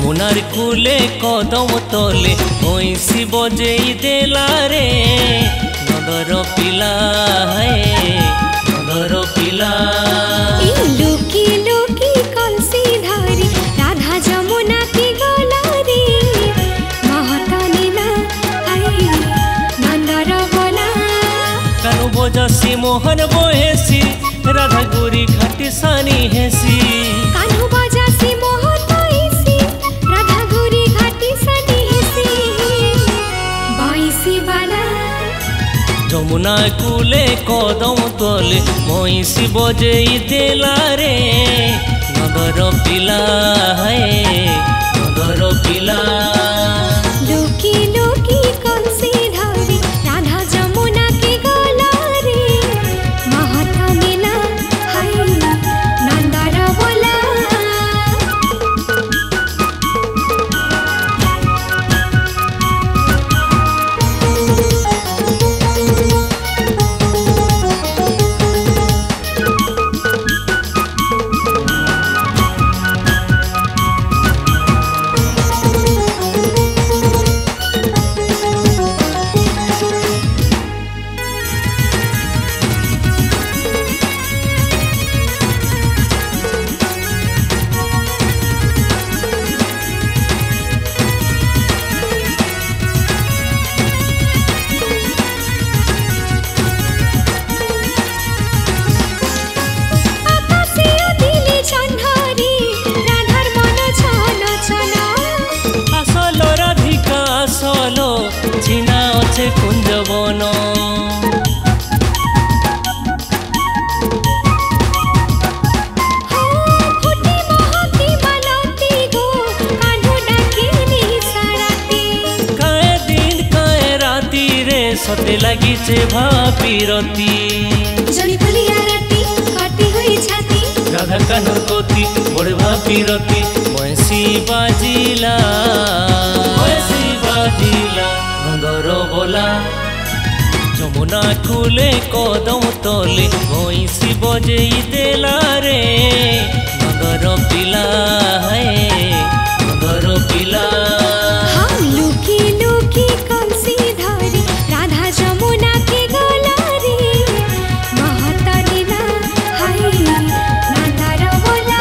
যমুনার কূলে কদম তলে বইসি বজেই দেলা রে নদর পিলা নদর পিলা লুকি লুকি কলসি ধরি রাধা যমুনা কি গলা রে মহতা নীলা নন্দর বলা কানু বজাসি মোহন বহেসি রাধা গুরি ঘাটি সানি হেসি কানু বজাসি মোহন বহেসি রাধা গুরি ঘাটি সানি হেসি বইসি বালা যমুনা কূলে কদম তলে মহিষি বজেই দেলা রে নদর পিলা নদর পিলা লুকি লুকি কলসি ধরি রাধা যমুনা কি গলা রে মহতা নীলা নন্দর বলা চিনা আছে কুঞ্জবন কায়ে দিন কায়ে রাতি রে সতে লাগিছে ভাপিরতি রাধা কানুর কতি বড় ভাপিরতি বয়সি বাজিলা নন্দর বলা যমুনা কূলে কদম তলে মহিষি বজেই দেলা রে নন্দর পিলা নন্দর পিলা লুকি লুকি কলসি ধরি রাধা যমুনা কি গলা রে মহতা নীলা নন্দর বলা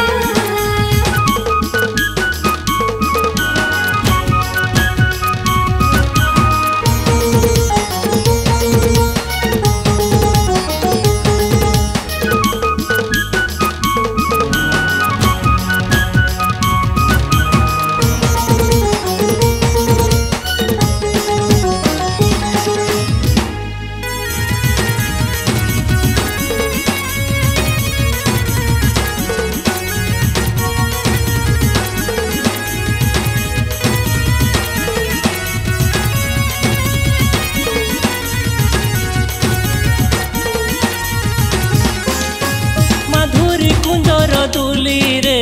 কুঞ্জর দুলি রে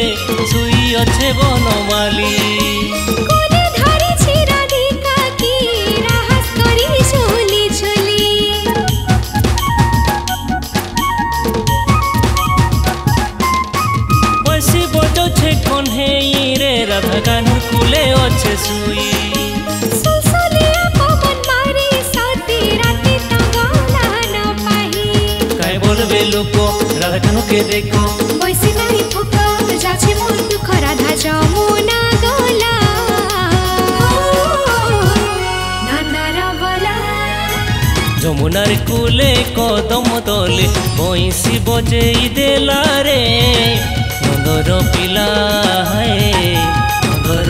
শুই আছে বনমালী কোনে ধরেছি রাধিকা কি রাহাস করি ঝুলি ঝুলি বসি বজছে কন্হেই রে রাধা কানুর কূলে আছে শুই সুলসুলিয়া পবন মারি সাথে রাতে তো গলা না পাহি কায় বলবে লোক রাধা কানুকে দেখো বইসি নাই ফুকা যাচ্ছে মোর দুঃখ রাধা যমুনা গলা নন্দর বলা যমুনার কূলে কদম তলে বইসি বজেই দেলা রে নন্দর পিলা নন্দর